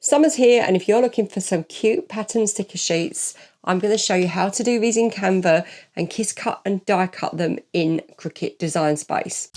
Summer's here, and if you're looking for some cute pattern sticker sheets, I'm going to show you how to do these in Canva and kiss cut and die cut them in Cricut Design Space.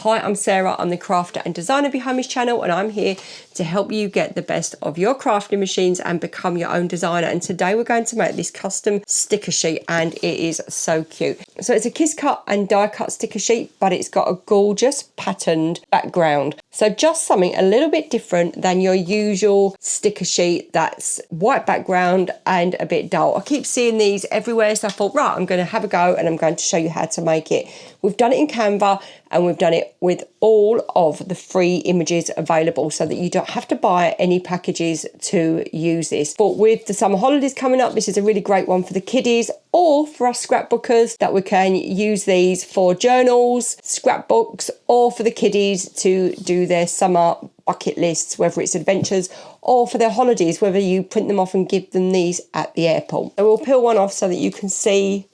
Hi, I'm Sarah. I'm the crafter and designer behind this channel, and I'm here to help you get the best of your crafting machines and become your own designer. And today we're going to make this custom sticker sheet, and it is so cute. So it's a kiss cut and die cut sticker sheet, but it's got a gorgeous patterned background. So just something a little bit different than your usual sticker sheet that's white background and a bit dull. I keep seeing these everywhere, so I thought, right, I'm going to have a go and I'm going to show you how to make it. We've done it in Canva and we've done it with all of the free images available so that you don't have to buy any packages to use this. But with the summer holidays coming up, this is a really great one for the kiddies or for us scrapbookers, that we can use these for journals, scrapbooks, or for the kiddies to do their summer bucket lists, whether it's adventures or for their holidays, whether you print them off and give them these at the airport. So we'll peel one off so that you can see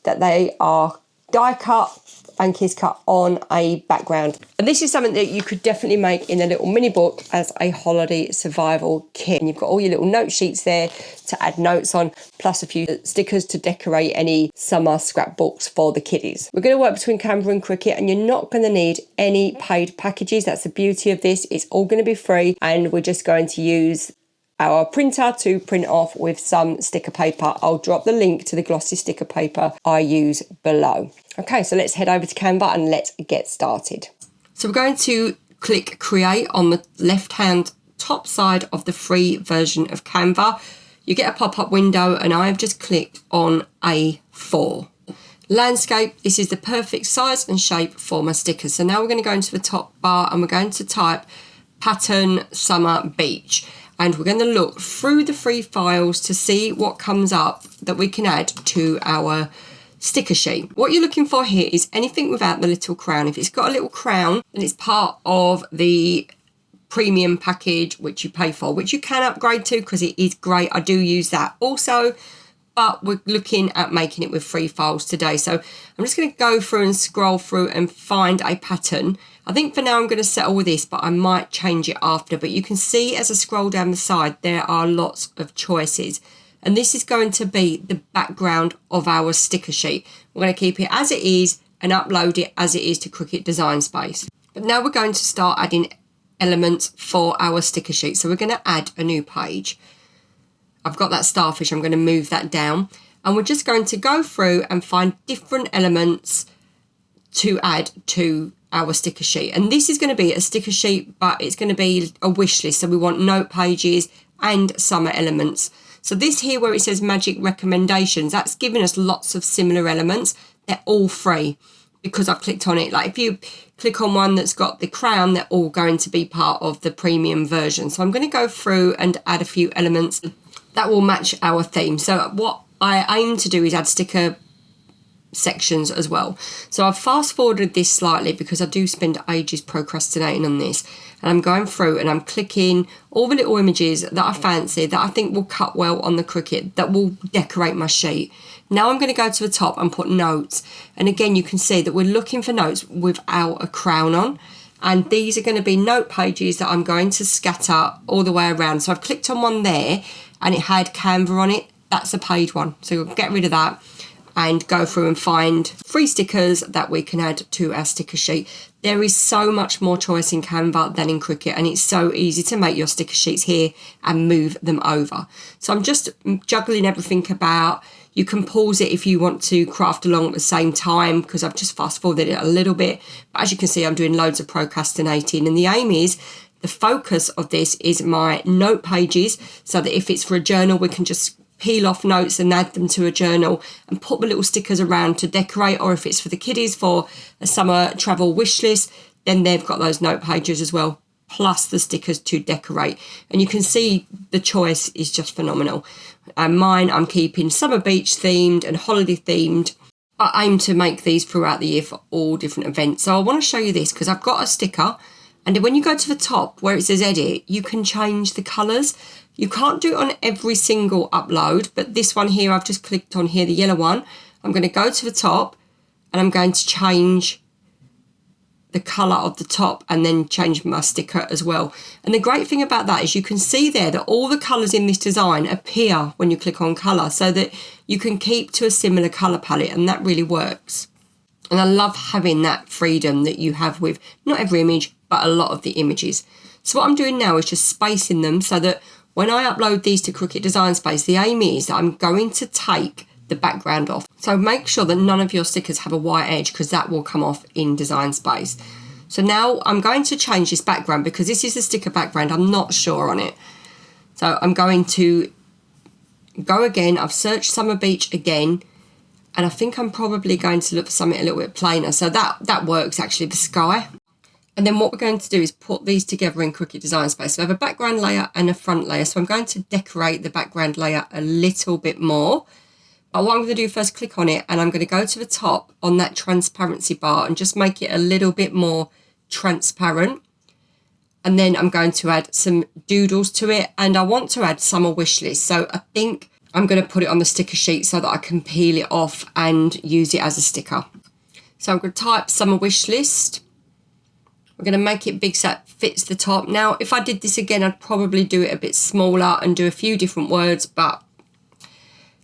that they are die cut and kiss cut on a background. And this is something that you could definitely make in a little mini book as a holiday survival kit. And you've got all your little note sheets there to add notes on, plus a few stickers to decorate any summer scrapbooks for the kiddies. We're going to work between Canva and Cricut, and you're not going to need any paid packages. That's the beauty of this. It's all going to be free, and we're just going to use our printer to print off with some sticker paper. I'll drop the link to the glossy sticker paper I use below. Okay, so let's head over to Canva and let's get started. So we're going to click Create on the left-hand top side of the free version of Canva. You get a pop-up window, and I have just clicked on A4. Landscape, this is the perfect size and shape for my stickers. So now we're going to go into the top bar and we're going to type Pattern Summer Beach. And we're going to look through the free files to see what comes up that we can add to our sticker sheet. What you're looking for here is anything without the little crown. If it's got a little crown, then it's part of the premium package, which you pay for, which you can upgrade to because it is great. I do use that also, but we're looking at making it with free files today. So I'm just going to go through and scroll through and find a pattern. I think for now I'm going to settle with this, but I might change it after. But you can see as I scroll down the side, there are lots of choices. And this is going to be the background of our sticker sheet. We're going to keep it as it is and upload it as it is to Cricut Design Space. But now we're going to start adding elements for our sticker sheet. So we're going to add a new page. I've got that starfish, I'm going to move that down. And we're just going to go through and find different elements to add to our sticker sheet. And this is going to be a sticker sheet, but it's going to be a wish list. So we want note pages and summer elements. So this here where it says magic recommendations, that's giving us lots of similar elements. They're all free because I've clicked on it. Like if you click on one that's got the crown, they're all going to be part of the premium version. So I'm going to go through and add a few elements that will match our theme. So what I aim to do is add sticker sections as well. So I've fast forwarded this slightly because I do spend ages procrastinating on this, and I'm going through and I'm clicking all the little images that I fancy, that I think will cut well on the Cricut, that will decorate my sheet. Now I'm going to go to the top and put notes, and again you can see that we're looking for notes without a crown on, and these are going to be note pages that I'm going to scatter all the way around. So I've clicked on one there and it had Canva on it. That's a paid one, so we'll get rid of that and go through and find free stickers that we can add to our sticker sheet. There is so much more choice in Canva than in Cricut, and it's so easy to make your sticker sheets here and move them over. So I'm just juggling everything about. You can pause it if you want to craft along at the same time, because I've just fast forwarded it a little bit. But as you can see, I'm doing loads of procrastinating, and the aim is, the focus of this is my note pages, so that if it's for a journal, we can just peel off notes and add them to a journal and put the little stickers around to decorate. Or if it's for the kiddies for a summer travel wish list, then they've got those note pages as well, plus the stickers to decorate. And you can see the choice is just phenomenal. And mine, I'm keeping summer beach themed and holiday themed. I aim to make these throughout the year for all different events. So I want to show you this because I've got a sticker, and when you go to the top where it says edit, you can change the colours. You can't do it on every single upload, but this one here, I've just clicked on here, the yellow one. I'm going to go to the top and I'm going to change the colour of the top and then change my sticker as well. And the great thing about that is you can see there that all the colours in this design appear when you click on colour, so that you can keep to a similar colour palette, and that really works. And I love having that freedom that you have with not every image, but a lot of the images. So what I'm doing now is just spacing them so that when I upload these to Cricut Design Space, the aim is that I'm going to take the background off. So make sure that none of your stickers have a white edge, because that will come off in Design Space. So now I'm going to change this background because this is the sticker background. I'm not sure on it. So I'm going to go again. I've searched Summer Beach again, and I think I'm probably going to look for something a little bit plainer. So that works actually, the sky. And then what we're going to do is put these together in Cricut Design Space. So I have a background layer and a front layer. So I'm going to decorate the background layer a little bit more. But what I'm going to do first, click on it, and I'm going to go to the top on that transparency bar and just make it a little bit more transparent. And then I'm going to add some doodles to it, and I want to add summer wish list. So I think I'm going to put it on the sticker sheet so that I can peel it off and use it as a sticker. So I'm going to type summer wish list. We're going to make it big so it fits the top. Now, if I did this again, I'd probably do it a bit smaller and do a few different words, but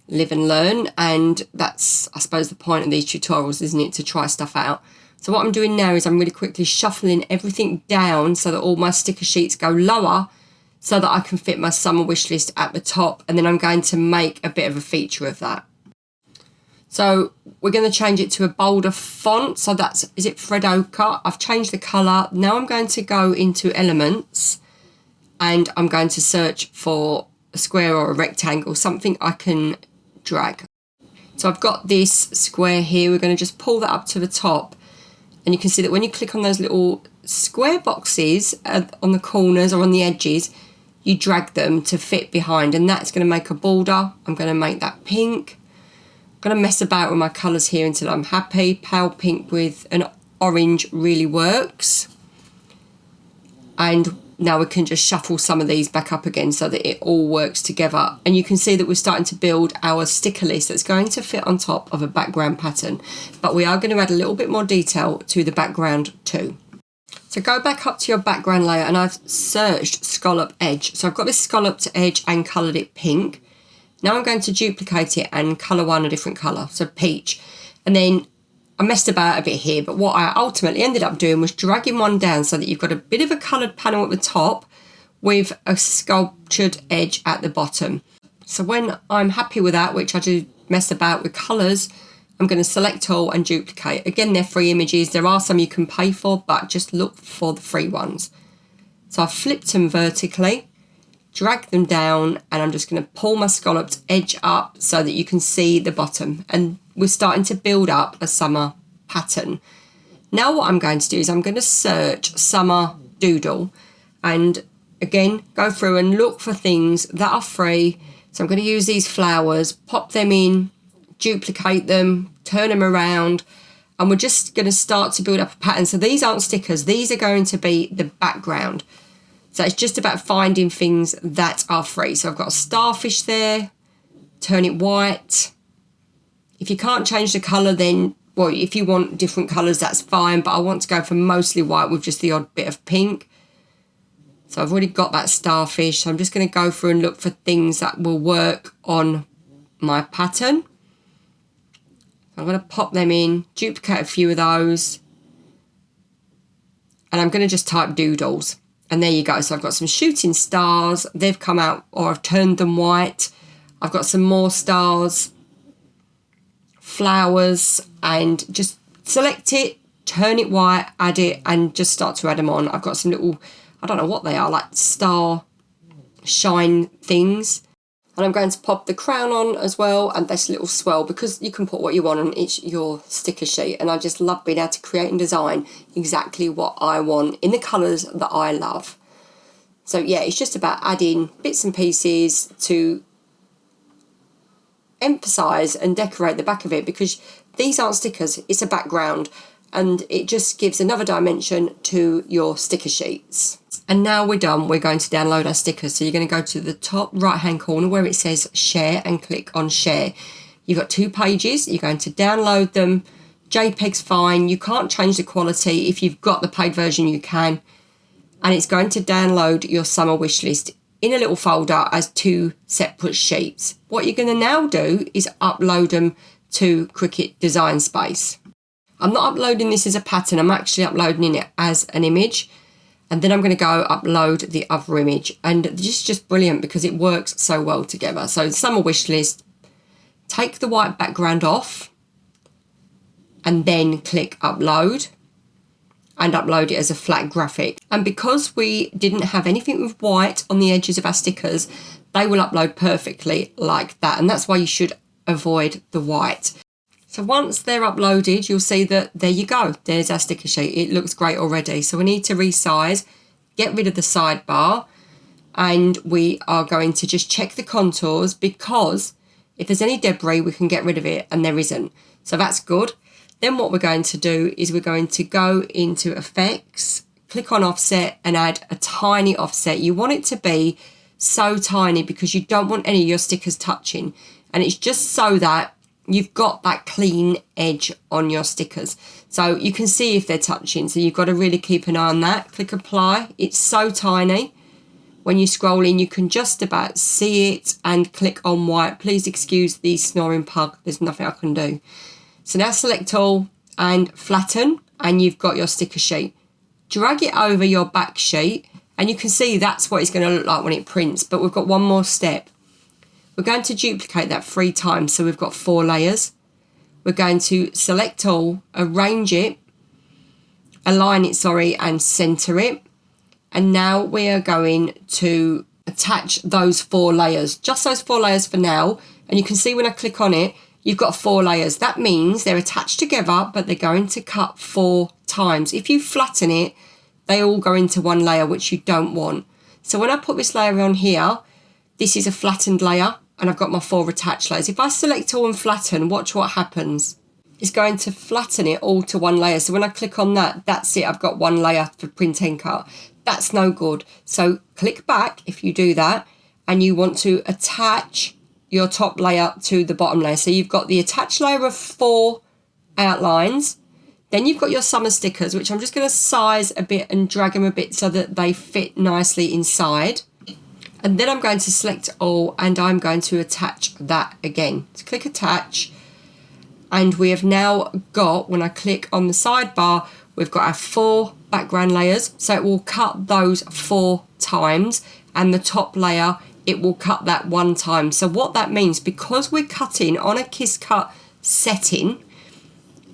live and learn. And that's, I suppose, the point of these tutorials, isn't it? To try stuff out. So what I'm doing now is I'm really quickly shuffling everything down so that all my sticker sheets go lower so that I can fit my summer wish list at the top. And then I'm going to make a bit of a feature of that. So we're going to change it to a bolder font. So that's, is it Fred Ochre? I've changed the colour. Now I'm going to go into elements and I'm going to search for a square or a rectangle, something I can drag. So I've got this square here. We're going to just pull that up to the top. And you can see that when you click on those little square boxes on the corners or on the edges, you drag them to fit behind. And that's going to make a border. I'm going to make that pink. I'm going to mess about with my colours here until I'm happy. Pale pink with an orange really works. And now we can just shuffle some of these back up again so that it all works together. And you can see that we're starting to build our sticker list that's going to fit on top of a background pattern. But we are going to add a little bit more detail to the background too. So go back up to your background layer, and I've searched scallop edge. So I've got this scalloped edge and coloured it pink. Now I'm going to duplicate it and colour one a different colour, so peach. And then I messed about a bit here, but what I ultimately ended up doing was dragging one down so that you've got a bit of a coloured panel at the top with a sculptured edge at the bottom. So when I'm happy with that, which I do mess about with colours, I'm going to select all and duplicate. Again, they're free images. There are some you can pay for, but just look for the free ones. So I've flipped them vertically, drag them down, and I'm just going to pull my scalloped edge up so that you can see the bottom. And we're starting to build up a summer pattern. Now what I'm going to do is I'm going to search summer doodle, and again go through and look for things that are free. So I'm going to use these flowers, pop them in, duplicate them, turn them around, and we're just going to start to build up a pattern. So these aren't stickers, these are going to be the background. So it's just about finding things that are free. So I've got a starfish there, turn it white. If you can't change the colour, then, well, if you want different colours, that's fine. But I want to go for mostly white with just the odd bit of pink. So I've already got that starfish. So I'm just going to go through and look for things that will work on my pattern. I'm going to pop them in, duplicate a few of those. And I'm going to just type doodles. And there you go. So I've got some shooting stars. They've come out, or I've turned them white. I've got some more stars, flowers, and just select it, turn it white, add it, and just start to add them on. I've got some little, I don't know what they are, like star shine things. And I'm going to pop the crown on as well, and this little swirl, because you can put what you want on your sticker sheet. And I just love being able to create and design exactly what I want in the colours that I love. So yeah, it's just about adding bits and pieces to emphasise and decorate the back of it, because these aren't stickers, it's a background, and it just gives another dimension to your sticker sheets. And now we're done, we're going to download our stickers. So you're going to go to the top right hand corner where it says share and click on share. You've got 2 pages, you're going to download them JPEG's fine. You can't change the quality. If you've got the paid version, you can. And it's going to download your summer wish list in a little folder as 2 separate sheets. What you're going to now do is upload them to Cricut Design Space. I'm not uploading this as a pattern. I'm actually uploading it as an image. And then I'm going to go upload the other image. And this is just brilliant because it works so well together. So summer wish list, take the white background off and then click upload and upload it as a flat graphic. And because we didn't have anything with white on the edges of our stickers, they will upload perfectly like that. And that's why you should avoid the white. So once they're uploaded, you'll see that there you go. There's our sticker sheet. It looks great already. So we need to resize, get rid of the sidebar, and we are going to just check the contours because if there's any debris, we can get rid of it, and there isn't. So that's good. Then what we're going to do is we're going to go into effects, click on offset and add a tiny offset. You want it to be so tiny because you don't want any of your stickers touching. And it's just so that you've got that clean edge on your stickers. So you can see if they're touching. So you've got to really keep an eye on that. Click apply. It's so tiny. When you scroll in, you can just about see it and click on white. Please excuse the snoring pug. There's nothing I can do. So now select all and flatten, and you've got your sticker sheet. Drag it over your back sheet, and you can see that's what it's going to look like when it prints. But we've got one more step. We're going to duplicate that 3 times, so we've got 4 layers. We're going to select all, arrange it, align it, and center it. And now we are going to attach those 4 layers, just those 4 layers for now. And you can see when I click on it, you've got 4 layers. That means they're attached together, but they're going to cut 4 times. If you flatten it, they all go into one layer, which you don't want. So when I put this layer on here, this is a flattened layer, and I've got my 4 attached layers. If I select all and flatten, watch what happens. It's going to flatten it all to one layer. So when I click on that, that's it. I've got 1 layer for print and cut. That's no good. So click back if you do that, and you want to attach your top layer to the bottom layer. So you've got the attached layer of 4 outlines. Then you've got your summer stickers, which I'm just going to size a bit and drag them a bit so that they fit nicely inside. And then I'm going to select all, and I'm going to attach that again. So click attach. And we have now got, when I click on the sidebar, we've got our 4 background layers. So it will cut those 4 times, and the top layer, it will cut that 1 time. So what that means, because we're cutting on a kiss cut setting,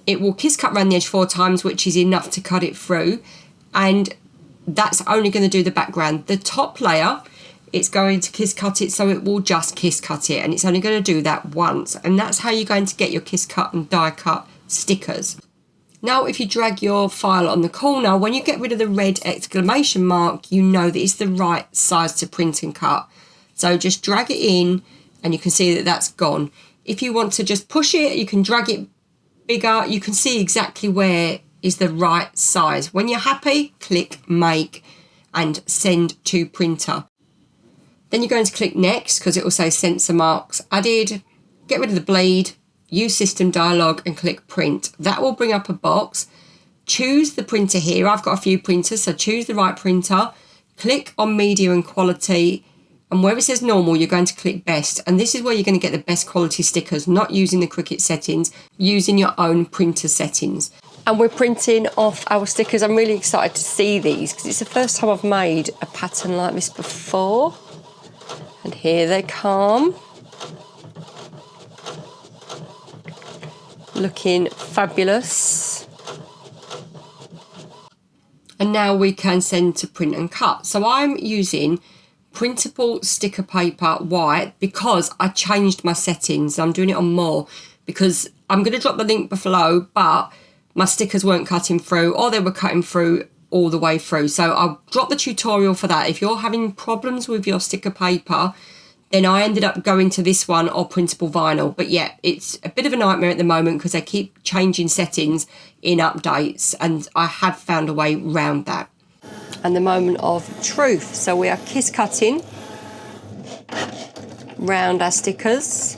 it will kiss cut around the edge 4 times, which is enough to cut it through. And that's only going to do the background. The top layer, it's going to kiss cut it, so it will just kiss cut it, and it's only going to do that once. And that's how you're going to get your kiss cut and die cut stickers. Now, if you drag your file on the corner, when you get rid of the red exclamation mark, you know that it's the right size to print and cut. So just drag it in, and you can see that that's gone. If you want to just push it, you can drag it bigger. You can see exactly where is the right size. When you're happy, click make and send to printer. Then you're going to click next because it will say sensor marks added. Get rid of the bleed, use system dialog and click print. That will bring up a box. Choose the printer here. I've got a few printers, so choose the right printer. Click on media and quality, and where it says normal, you're going to click best. And this is where you're going to get the best quality stickers, not using the Cricut settings, using your own printer settings. And we're printing off our stickers. I'm really excited to see these because it's the first time I've made a pattern like this before. And here they come. Looking fabulous. And now we can send to print and cut. So I'm using printable sticker paper white because I changed my settings. I'm doing it on more because I'm going to drop the link below, but my stickers weren't cutting through, or they were cutting through all the way through. So I'll drop the tutorial for that. If you're having problems with your sticker paper, then I ended up going to this one or printable vinyl. But yeah, it's a bit of a nightmare at the moment because they keep changing settings in updates, and I have found a way around that. And the moment of truth. So we are kiss cutting round our stickers.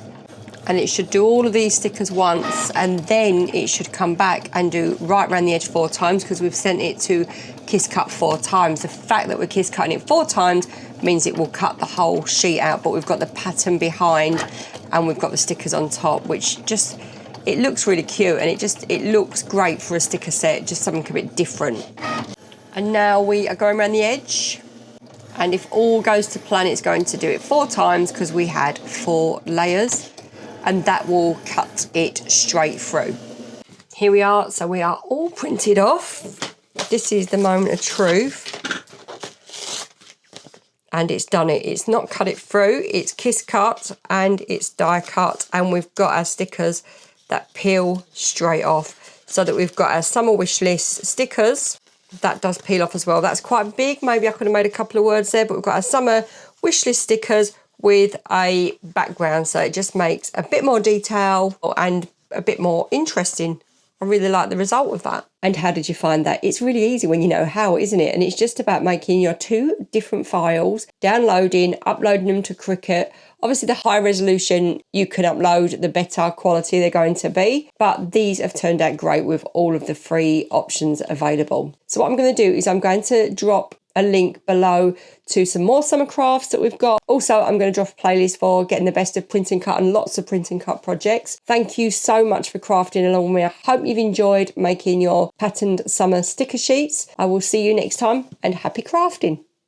And it should do all of these stickers once, and then it should come back and do right around the edge 4 times, because we've sent it to kiss cut 4 times. The fact that we're kiss cutting it 4 times means it will cut the whole sheet out, but we've got the pattern behind and we've got the stickers on top, which just, it looks really cute, and it looks great for a sticker set, just something a bit different. And now we are going around the edge, and if all goes to plan, it's going to do it 4 times because we had 4 layers. And that will cut it straight through. Here we are, so we are all printed off. This is the moment of truth. And it's done it. It's not cut it through, it's kiss cut and it's die cut. And we've got our stickers that peel straight off. So that we've got our summer wish list stickers. That does peel off as well. That's quite big. Maybe I could have made a couple of words there, but we've got our summer wish list stickers with a background, so it just makes a bit more detail and a bit more interesting. I really like the result of that. And how did you find that? It's really easy when you know how, isn't it? And it's just about making your 2 different files, downloading, uploading them to Cricut. Obviously, the high resolution you can upload, the better quality they're going to be. But these have turned out great with all of the free options available. So what I'm going to do is I'm going to drop a link below to some more summer crafts that we've got. Also, I'm going to drop a playlist for getting the best of print and cut and lots of print and cut projects. Thank you so much for crafting along with me. I hope you've enjoyed making your patterned summer sticker sheets. I will see you next time, and happy crafting.